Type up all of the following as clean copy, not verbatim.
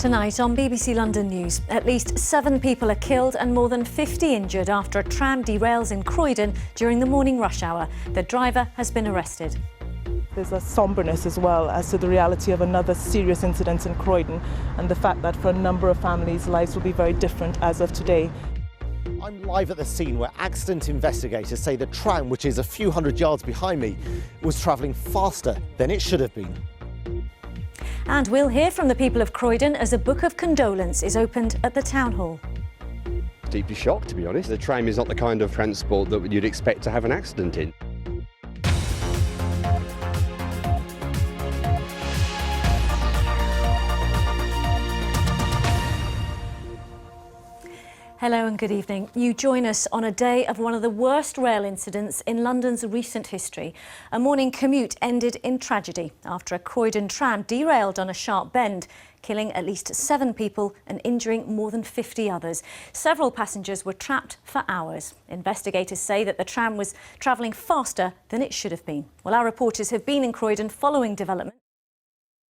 Tonight on BBC London News, at least 7 people are killed and more than 50 injured after a tram derails in Croydon during the morning rush hour. The driver has been arrested. There's a sombreness as well as to the reality of another serious incident in Croydon and the fact that for a number of families, lives will be very different as of today. I'm live at the scene where accident investigators say the tram, which is a few hundred yards behind me, was travelling faster than it should have been. And we'll hear from the people of Croydon as a book of condolence is opened at the Town Hall. Deeply shocked, to be honest. The tram is not the kind of transport that you'd expect to have an accident in. Hello and good evening. You join us on a day of one of the worst rail incidents in London's recent history. A morning commute ended in tragedy after a Croydon tram derailed on a sharp bend, killing at least 7 people and injuring more than 50 others. Several passengers were trapped for hours. Investigators say that the tram was travelling faster than it should have been. Well, our reporters have been in Croydon following development.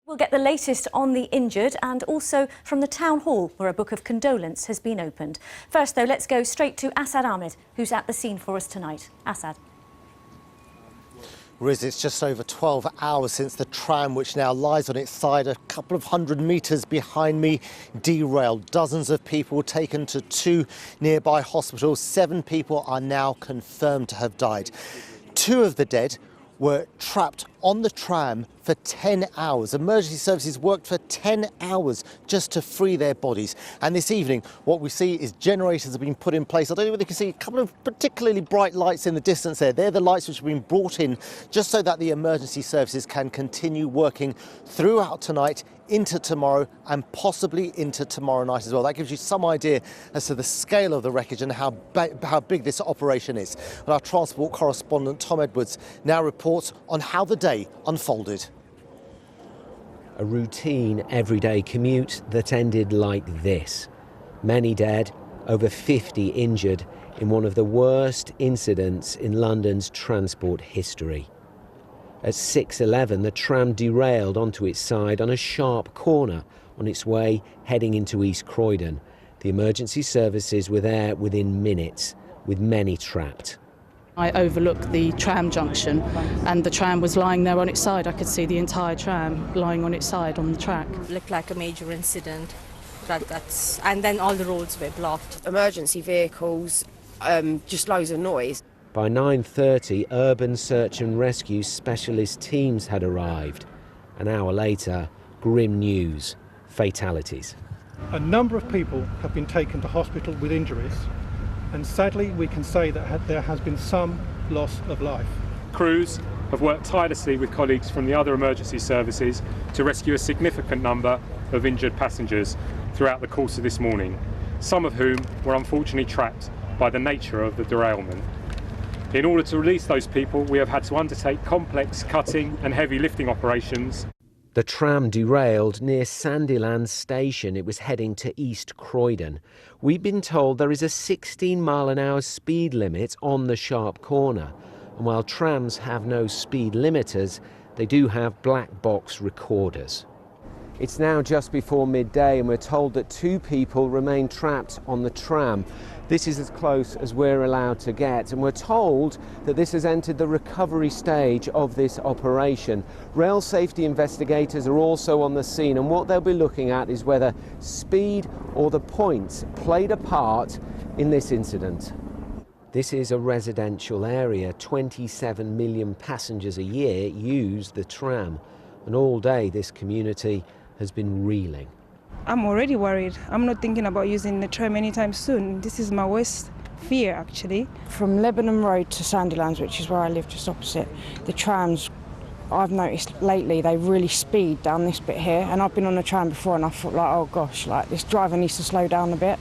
We'll get the latest on the injured and also from the Town Hall, where a book of condolence has been opened. First, though, let's go straight to Asad Ahmad, who's at the scene for us tonight. Asad. Riz, it's just over 12 hours since the tram, which now lies on its side a couple of hundred metres behind me, derailed. Dozens of people taken to 2 nearby hospitals. 7 people are now confirmed to have died. 2 of the dead were trapped on the tram for 10 hours. Emergency services worked for 10 hours just to free their bodies. And this evening, what we see is generators have been put in place. I don't know whether you can see a couple of particularly bright lights in the distance there. They're the lights which have been brought in just so that the emergency services can continue working throughout tonight, into tomorrow and possibly into tomorrow night as well. That gives you some idea as to the scale of the wreckage and how big this operation is. And our transport correspondent Tom Edwards now reports on how the day unfolded. A routine everyday commute that ended like this. Many dead, over 50 injured in one of the worst incidents in London's transport history. At 6:11, the tram derailed onto its side on a sharp corner on its way heading into East Croydon. The emergency services were there within minutes, with many trapped. I overlooked the tram junction and the tram was lying there on its side. I could see the entire tram lying on its side on the track. It looked like a major incident, and then all the roads were blocked. Emergency vehicles, just loads of noise. By 9:30, urban search and rescue specialist teams had arrived. An hour later, grim news: fatalities. A number of people have been taken to hospital with injuries, and sadly we can say that there has been some loss of life. Crews have worked tirelessly with colleagues from the other emergency services to rescue a significant number of injured passengers throughout the course of this morning, some of whom were unfortunately trapped by the nature of the derailment. In order to release those people, we have had to undertake complex cutting and heavy lifting operations. The tram derailed near Sandilands station. It was heading to East Croydon. We've been told there is a 16-mile-an-hour speed limit on the sharp corner. And while trams have no speed limiters, they do have black box recorders. It's now just before midday and we're told that 2 people remain trapped on the tram. This is as close as we're allowed to get, and we're told that this has entered the recovery stage of this operation. Rail safety investigators are also on the scene, and what they'll be looking at is whether speed or the points played a part in this incident. This is a residential area. 27 million passengers a year use the tram, and all day this community has been reeling. I'm already worried. I'm not thinking about using the tram anytime soon. This is my worst fear, actually. From Lebanon Road to Sandilands, which is where I live just opposite, the trams, I've noticed lately, they really speed down this bit here. And I've been on a tram before and I thought, like, oh gosh, like this driver needs to slow down a bit.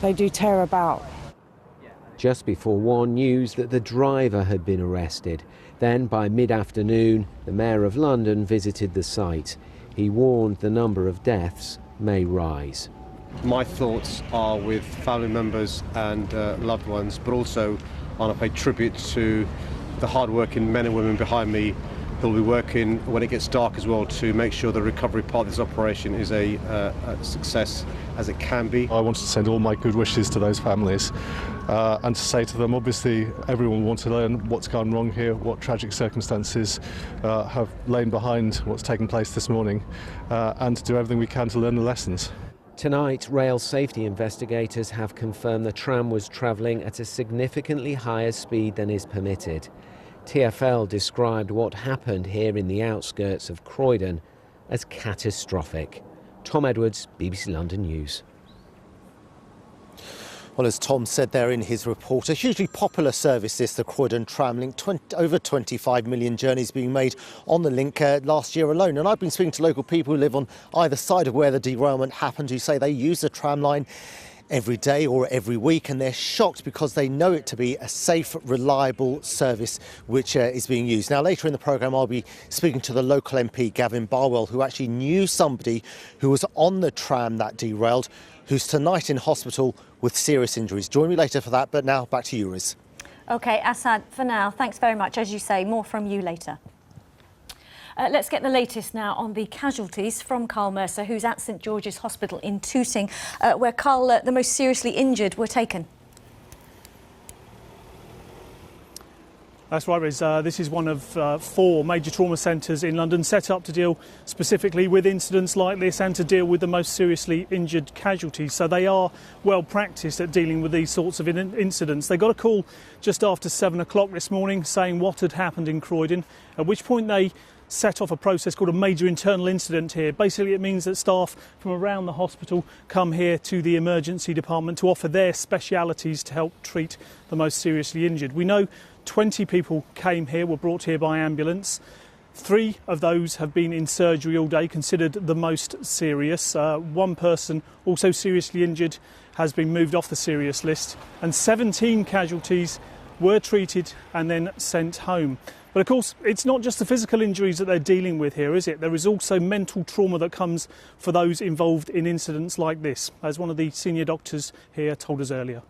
They do tear about. Just before 1, news that the driver had been arrested. Then, by mid-afternoon, the Mayor of London visited the site. He warned the number of deaths may rise. My thoughts are with family members and loved ones, but also I want to pay tribute to the hard-working men and women behind me who'll be working when it gets dark as well to make sure the recovery part of this operation is a success as it can be. I wanted to send all my good wishes to those families and to say to them, obviously everyone wants to learn what's gone wrong here, what tragic circumstances have lain behind what's taken place this morning, and to do everything we can to learn the lessons. Tonight, rail safety investigators have confirmed the tram was travelling at a significantly higher speed than is permitted. TfL described what happened here in the outskirts of Croydon as catastrophic. Tom Edwards, BBC London News. Well, as Tom said there in his report, a hugely popular service this, the Croydon Tram Link. Over 25 million journeys being made on the link last year alone. And I've been speaking to local people who live on either side of where the derailment happened, who say they use the tram line every day or every week, and they're shocked because they know it to be a safe, reliable service which is being used. Now, later in the programme, I'll be speaking to the local MP, Gavin Barwell, who actually knew somebody who was on the tram that derailed, who's tonight in hospital with serious injuries. Join me later for that, but now back to you, Riz. OK, Asad, for now, thanks very much. As you say, more from you later. Let's get the latest now on the casualties from Karl Mercer, who's at St George's Hospital in Tooting, where, Karl, the most seriously injured were taken. That's right, Riz. This is one of 4 major trauma centres in London set up to deal specifically with incidents like this and to deal with the most seriously injured casualties. So they are well practised at dealing with these sorts of incidents. They got a call just after 7 o'clock this morning saying what had happened in Croydon, at which point they set off a process called a major internal incident here. Basically, it means that staff from around the hospital come here to the emergency department to offer their specialities to help treat the most seriously injured. We know 20 people came here, were brought here by ambulance. 3 of those have been in surgery all day, considered the most serious. 1 person, also seriously injured, has been moved off the serious list, and 17 casualties were treated and then sent home. But of course, it's not just the physical injuries that they're dealing with here, is it? There is also mental trauma that comes for those involved in incidents like this, as one of the senior doctors here told us earlier.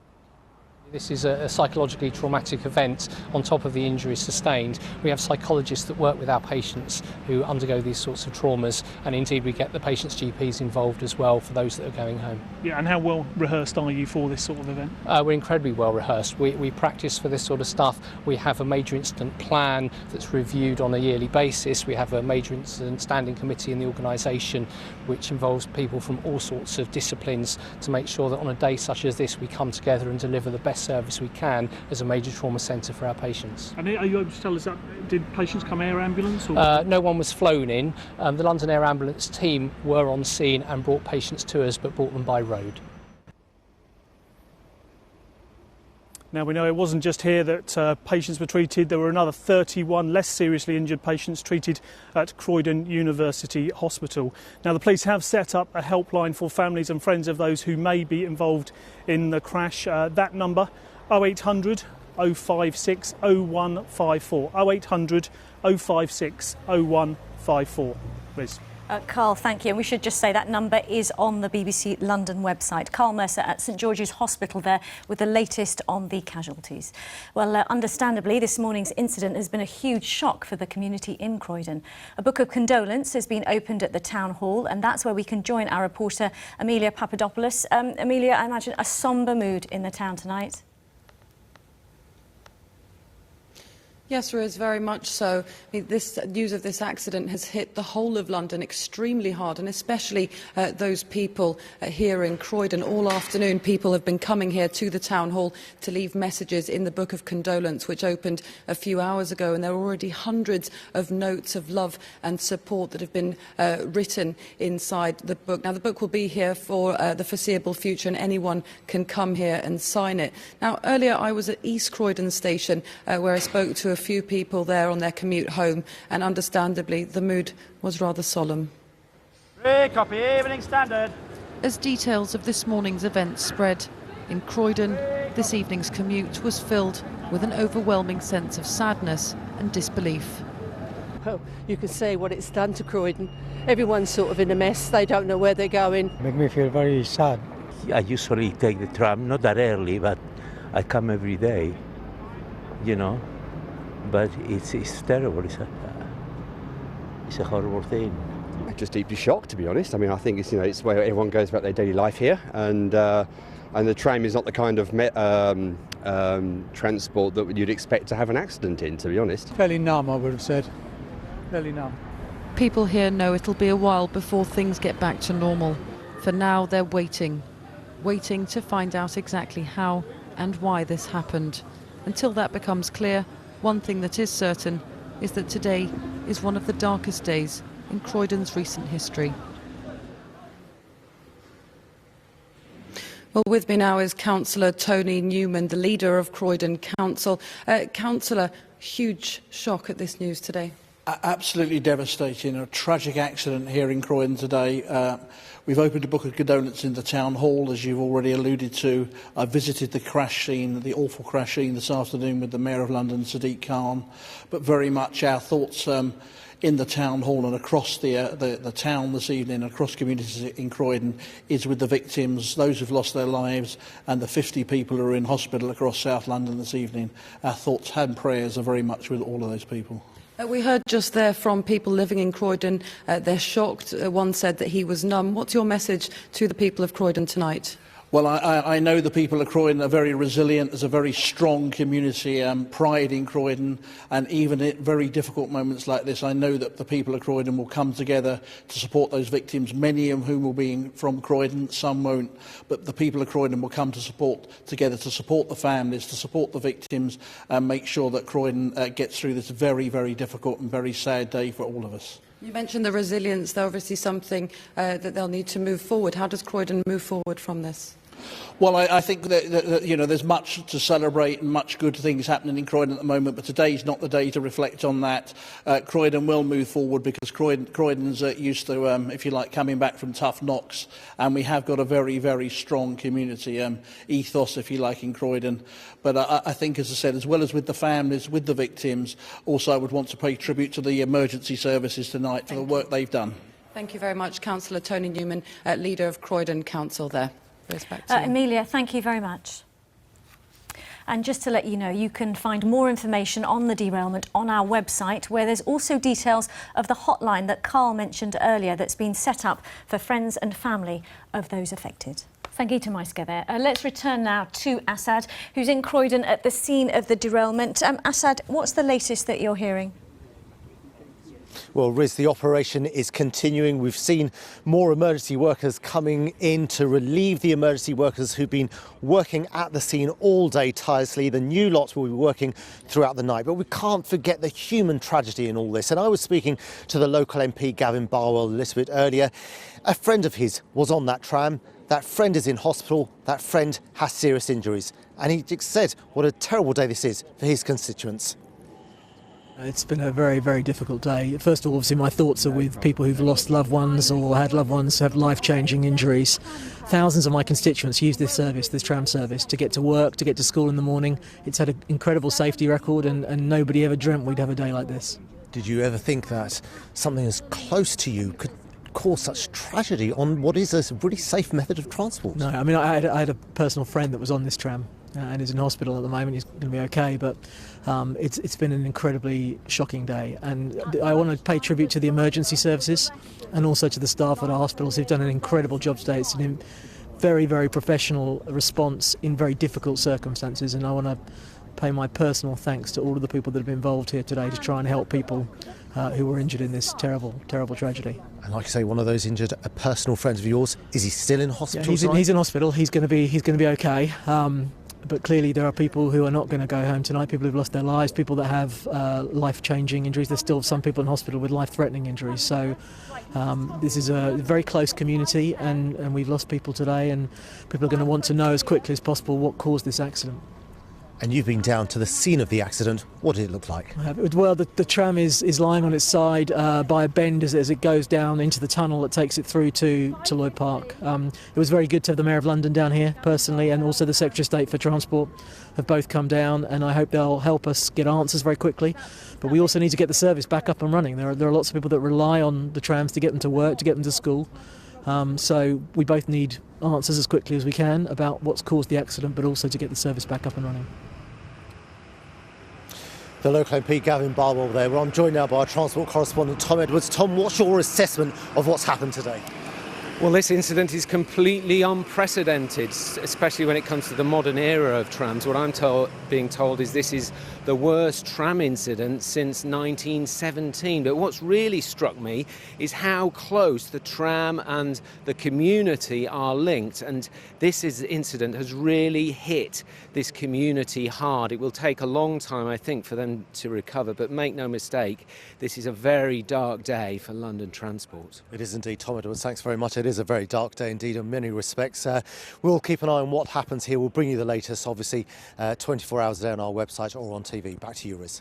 This is a psychologically traumatic event on top of the injuries sustained. We have psychologists that work with our patients who undergo these sorts of traumas, and indeed we get the patient's GPs involved as well for those that are going home. Yeah, and how well rehearsed are you for this sort of event? We're incredibly well rehearsed. We practice for this sort of stuff. We have a major incident plan that's reviewed on a yearly basis. We have a major incident standing committee in the organisation which involves people from all sorts of disciplines to make sure that on a day such as this we come together and deliver the best service we can as a major trauma centre for our patients. And are you able to tell us that, did patients come air ambulance? Or? No one was flown in. The London Air Ambulance team were on scene and brought patients to us, but brought them by road. Now, we know it wasn't just here that patients were treated. There were another 31 less seriously injured patients treated at Croydon University Hospital. Now, the police have set up a helpline for families and friends of those who may be involved in the crash. That number, 0800 056 0154. 0800 056 0154. Liz. Karl, thank you. And we should just say that number is on the BBC London website. Karl Mercer at St George's Hospital there with the latest on the casualties. Well, understandably, this morning's incident has been a huge shock for the community in Croydon. A book of condolence has been opened at the town hall, and that's where we can join our reporter, Emilia Papadopoulos. Emilia, I imagine a sombre mood in the town tonight. Yes, Riz, very much so. I mean, this news of this accident has hit the whole of London extremely hard, and especially those people here in Croydon. All afternoon, people have been coming here to the town hall to leave messages in the Book of Condolence, which opened a few hours ago, and there are already hundreds of notes of love and support that have been written inside the book. Now, the book will be here for the foreseeable future, and anyone can come here and sign it. Now, earlier I was at East Croydon Station, where I spoke to a few people there on their commute home, and understandably the mood was rather solemn. Copy, Evening Standard. As details of this morning's event spread, in Croydon, this evening's commute was filled with an overwhelming sense of sadness and disbelief. Well, you can say what it's done to Croydon. Everyone's sort of in a mess, they don't know where they're going. Make me feel very sad. I usually take the tram, not that early, but I come every day, you know. But it's terrible. It's a horrible thing. Just deeply shocked, to be honest. I mean, I think it's where everyone goes about their daily life here, and the tram is not the kind of transport that you'd expect to have an accident in, to be honest. Fairly numb, I would have said. Fairly numb. People here know it'll be a while before things get back to normal. For now, they're waiting to find out exactly how and why this happened. Until that becomes clear, one thing that is certain is that today is one of the darkest days in Croydon's recent history. Well, with me now is Councillor Tony Newman, the leader of Croydon Council. Councillor, huge shock at this news today. Absolutely devastating. A tragic accident here in Croydon today. We've opened a book of condolences in the town hall, as you've already alluded to. I visited the crash scene, the awful crash scene this afternoon with the Mayor of London, Sadiq Khan. But very much our thoughts in the town hall and across the town this evening, across communities in Croydon, is with the victims, those who've lost their lives, and the 50 people who are in hospital across South London this evening. Our thoughts and prayers are very much with all of those people. We heard just there from people living in Croydon. They're shocked. One said that he was numb. What's your message to the people of Croydon tonight? Well, I know the people of Croydon are very resilient. There's a very strong community pride in Croydon, and even at very difficult moments like this, I know that the people of Croydon will come together to support those victims, many of whom will be from Croydon, some won't, but the people of Croydon will come together to support the families, to support the victims, and make sure that Croydon gets through this very, very difficult and very sad day for all of us. You mentioned the resilience. They're obviously something that they'll need to move forward. How does Croydon move forward from this? Well, I think that there's much to celebrate and much good things happening in Croydon at the moment, but today's not the day to reflect on that. Croydon will move forward because Croydon's used to, if you like, coming back from tough knocks, and we have got a very, very strong community ethos, if you like, in Croydon. But I think, as I said, as well as with the families, with the victims, also I would want to pay tribute to the emergency services tonight for the work they've done. Thank you very much, Councillor Tony Newman, leader of Croydon Council there. Emilia, thank you very much. And just to let you know, you can find more information on the derailment on our website, where there's also details of the hotline that Karl mentioned earlier that's been set up for friends and family of those affected. Sangeeta Maiska there. Let's return now to Asad, who's in Croydon at the scene of the derailment. Asad, what's the latest that you're hearing? Well, Riz, the operation is continuing. We've seen more emergency workers coming in to relieve the emergency workers who've been working at the scene all day tirelessly. The new lot will be working throughout the night. But we can't forget the human tragedy in all this. And I was speaking to the local MP, Gavin Barwell, a little bit earlier. A friend of his was on that tram. That friend is in hospital. That friend has serious injuries. And he said what a terrible day this is for his constituents. It's been a very, very difficult day. First of all, obviously, my thoughts are with people who've lost loved ones or had loved ones who have life-changing injuries. Thousands of my constituents use this service, this tram service, to get to work, to get to school in the morning. It's had an incredible safety record, and nobody ever dreamt we'd have a day like this. Did you ever think that something as close to you could cause such tragedy on what is a really safe method of transport? No, I mean, I had a personal friend that was on this tram and is in hospital at the moment. He's going to be okay, but it's been an incredibly shocking day, and I want to pay tribute to the emergency services and also to the staff at our hospitals who've done an incredible job today. It's a very, very professional response in very difficult circumstances, and I want to pay my personal thanks to all of the people that have been involved here today to try and help people who were injured in this terrible, terrible tragedy. And like you say, one of those injured, a personal friend of yours, is he still in hospital? Yeah, he's in hospital. He's going to be okay. But clearly there are people who are not going to go home tonight, people who've lost their lives, people that have life-changing injuries. There's still some people in hospital with life-threatening injuries. So this is a very close community, and we've lost people today, and people are going to want to know as quickly as possible what caused this accident. And you've been down to the scene of the accident. What did it look like? Well, the tram is lying on its side by a bend as it goes down into the tunnel that takes it through to Lloyd Park. It was very good to have the Mayor of London down here personally, and also the Secretary of State for Transport have both come down, and I hope they'll help us get answers very quickly. But we also need to get the service back up and running. There are lots of people that rely on the trams to get them to work, to get them to school. So we both need answers as quickly as we can about what's caused the accident, but also to get the service back up and running. The local MP Gavin Barwell there, where I'm joined now by our transport correspondent Tom Edwards. Tom, what's your assessment of what's happened today? Well, this incident is completely unprecedented, especially when it comes to the modern era of trams. What I'm being told is this is the worst tram incident since 1917. But what's really struck me is how close the tram and the community are linked. And this incident has really hit this community hard. It will take a long time, I think, for them to recover. But make no mistake, this is a very dark day for London transport. It is indeed, Tom Edwards. Thanks very much. It is a very dark day indeed in many respects. We'll keep an eye on what happens here. We'll bring you the latest, obviously, 24 hours a day on our website or on TV. Back to you, Riz.